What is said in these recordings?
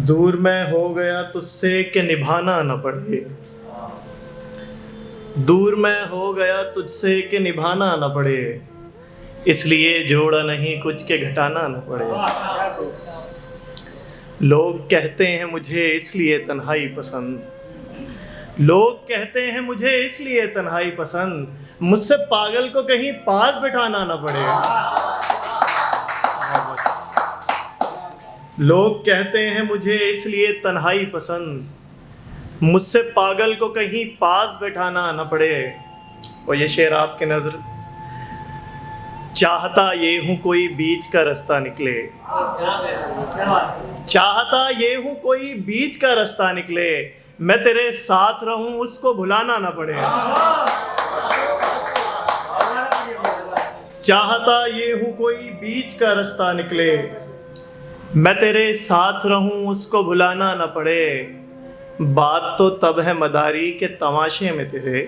दूर मैं हो गया तुझसे कि निभाना न पड़े। दूर मैं हो गया तुझसे कि निभाना न पड़े, इसलिए जोड़ा नहीं कुछ के घटाना न पड़े। लोग कहते हैं मुझे इसलिए तन्हाई पसंद, लोग कहते हैं मुझे इसलिए तन्हाई पसंद, मुझसे पागल को कहीं पास बिठाना न पड़े। लोग कहते हैं मुझे इसलिए तन्हाई पसंद, मुझसे पागल को कहीं पास बैठाना न पड़े। और ये शेर आपके नजर, चाहता ये हूँ कोई बीच का रास्ता निकले, चाहता ये हूँ कोई बीच का रास्ता निकले, मैं तेरे साथ रहूं उसको भुलाना ना पड़े। चाहता ये हूँ कोई बीच का रास्ता निकले, मैं तेरे साथ रहूं उसको भुलाना ना पड़े। बात तो तब है मदारी के तमाशे में तेरे,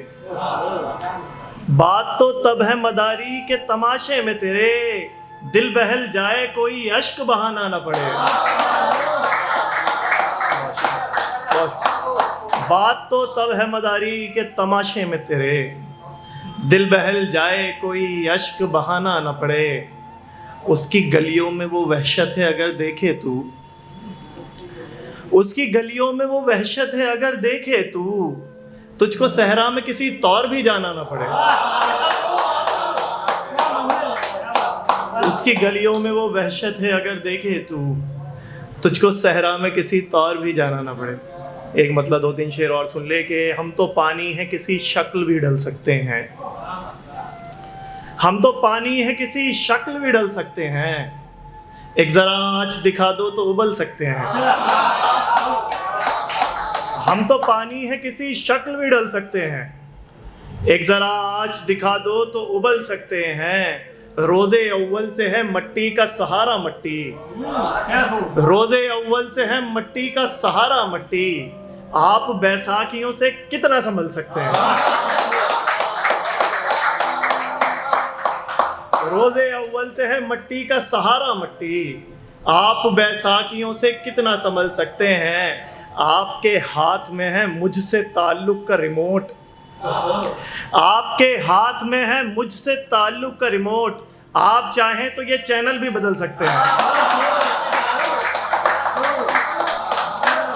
बात तो तब है मदारी के तमाशे में तेरे, दिल बहल जाए कोई अश्क बहाना ना पड़े। बात तो तब है मदारी के तमाशे में तेरे, दिल बहल जाए कोई अश्क बहाना ना पड़े। उसकी गलियों में वो वहशत है अगर देखे तू, उसकी गलियों में वो वहशत है अगर देखे तू, तुझको सहरा में किसी तौर भी जाना ना पड़े। उसकी गलियों में वो वहशत है अगर देखे तू, तुझको सहरा में किसी तौर भी जाना ना पड़े। एक मतलब दो तीन शेर और सुन ले कि हम तो पानी है किसी शक्ल भी ढल सकते हैं, हम तो पानी है किसी शक्ल भी ढल सकते हैं, एक जरा आँच दिखा दो तो उबल सकते हैं। हम तो पानी है किसी शक्ल भी ढल सकते हैं, एक जरा आँच दिखा दो तो उबल सकते हैं। रोजे अव्वल से है मट्टी का सहारा मट्टी, रोजे अव्वल से है मट्टी का सहारा मट्टी, आप बैसाखियों से कितना संभल सकते हैं। रोजे अव्वल से है मट्टी का सहारा मट्टी, आप बैसाखियों से कितना संभल सकते हैं। आपके हाथ में है मुझसे ताल्लुक का रिमोट, आपके हाथ में है मुझसे ताल्लुक का रिमोट, आप चाहें तो ये चैनल भी बदल सकते हैं।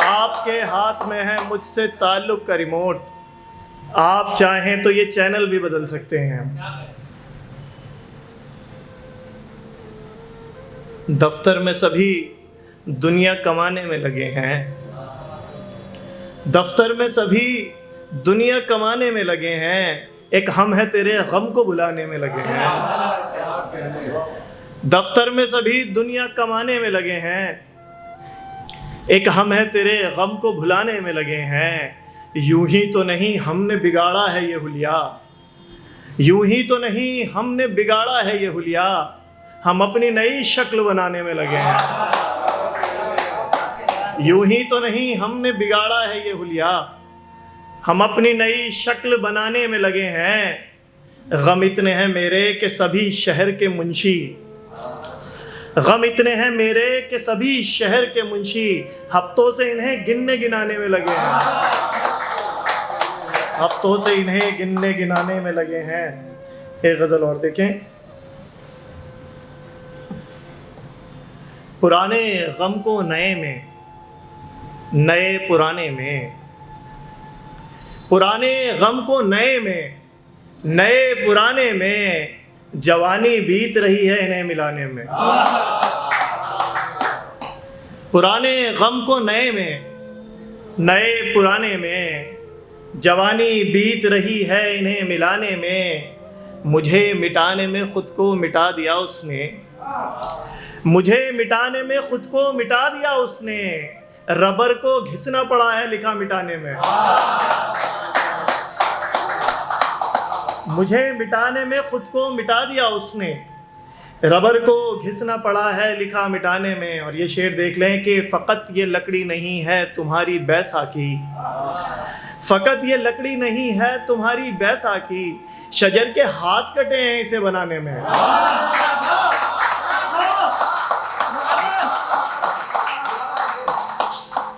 आपके हाथ में है मुझसे ताल्लुक का रिमोट, आप चाहें तो ये चैनल भी बदल सकते हैं। दफ्तर में सभी दुनिया कमाने में लगे हैं, दफ्तर में सभी दुनिया कमाने में लगे हैं, एक हम है तेरे गम को भुलाने में लगे हैं। दफ्तर में सभी दुनिया कमाने में लगे हैं, एक हम है तेरे गम को भुलाने में लगे हैं। यूं ही तो नहीं हमने बिगाड़ा है ये हुलिया, यूं ही तो नहीं हमने बिगाड़ा है ये हुलिया, हम अपनी नई शक्ल बनाने में लगे हैं। यूं ही तो नहीं हमने बिगाड़ा है ये हुलिया, हम अपनी नई शक्ल बनाने में लगे हैं। गम इतने हैं मेरे कि सभी शहर के मुंशी, गम इतने हैं मेरे कि सभी शहर के मुंशी, हफ्तों से इन्हें गिनने गिनाने में लगे हैं, हफ्तों से इन्हें गिनने गिनाने में लगे हैं। एक गजल और देखें। पुराने गम को नए में, नए पुराने में, पुराने गम को नए में, नए पुराने में, जवानी बीत रही है इन्हें मिलाने में। पुराने गम को नए में, नए पुराने में, जवानी बीत रही है इन्हें मिलाने में। मुझे मिटाने में खुद को मिटा दिया उसने, मुझे मिटाने में खुद को मिटा दिया उसने, रबर को घिसना पड़ा है लिखा मिटाने में। मुझे मिटाने में खुद को मिटा दिया उसने, रबर को घिसना पड़ा है लिखा मिटाने में। और ये शेर देख लें कि फ़कत ये लकड़ी नहीं है तुम्हारी बैसाखी, फ़कत ये लकड़ी नहीं है तुम्हारी बैसाखी, शजर के हाथ कटे हैं इसे बनाने में।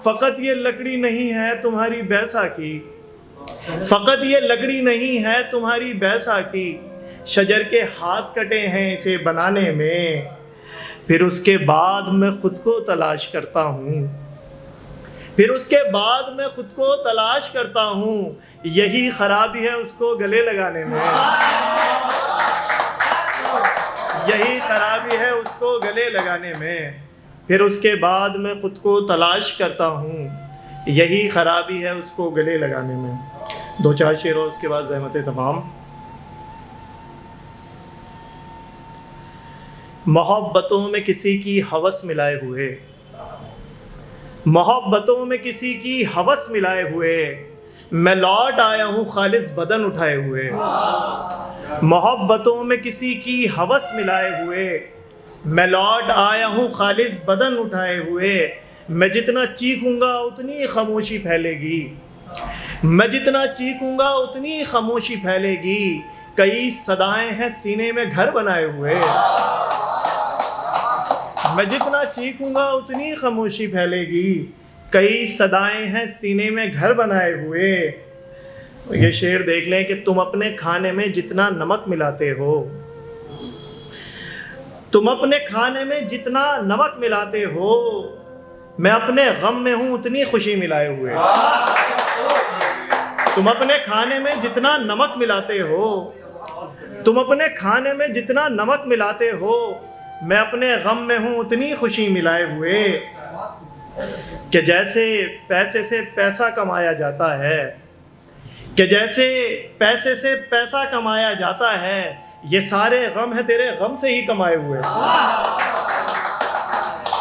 फ़कत ये लकड़ी नहीं है तुम्हारी बैसाखी, फ़कत ये लकड़ी नहीं है तुम्हारी बैसाखी, शजर के हाथ कटे हैं इसे बनाने में। फिर उसके बाद मैं खुद को तलाश करता हूँ, फिर उसके बाद मैं खुद को तलाश करता हूँ, यही खराबी है उसको गले लगाने में, यही खराबी है उसको गले लगाने में। फिर उसके बाद मैं खुद को तलाश करता हूँ, यही खराबी है उसको गले लगाने में। 2-4 शेर और उसके बाद ज़हमत तमाम। मोहब्बतों में किसी की हवस मिलाए हुए, मोहब्बतों में किसी की हवस मिलाए हुए, मैं लौट आया हूँ खालिस बदन उठाए हुए। मोहब्बतों में किसी की हवस मिलाए हुए, मैं लौट आया हूँ खालिस बदन उठाए हुए। मैं जितना चीखूंगा उतनी खामोशी फैलेगी, मैं जितना चीखूंगा उतनी खामोशी फैलेगी। कई सदाएं हैं सीने में घर बनाए हुए, मैं जितना चीखूंगा उतनी खामोशी फैलेगी। कई सदाएं हैं सीने में घर बनाए हुए। ये शेर देख लें कि तुम अपने खाने में जितना नमक मिलाते हो, तुम अपने खाने में जितना नमक मिलाते हो, मैं अपने गम में हूं उतनी खुशी मिलाए हुए। तुम अपने खाने में जितना नमक मिलाते हो, तुम अपने खाने में जितना नमक मिलाते हो, मैं अपने गम में हूँ उतनी खुशी मिलाए हुए। कि जैसे पैसे से पैसा कमाया जाता है, कि जैसे पैसे से पैसा कमाया जाता है, ये सारे गम है तेरे गम से ही कमाए हुए।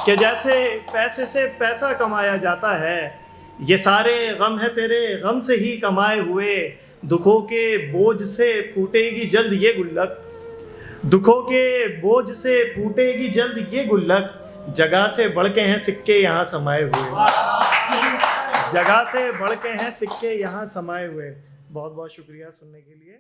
कि जैसे पैसे से पैसा कमाया जाता है, ये सारे गम है तेरे गम से ही कमाए हुए। दुखों के बोझ से फूटेगी जल्द ये गुल्लक, दुखों के बोझ से फूटेगी जल्द ये गुल्लक। जगह से बढ़ के हैं सिक्के यहाँ समाये हुए, जगह से बढ़ के हैं सिक्के यहाँ समाये हुए। बहुत बहुत शुक्रिया सुनने के लिए।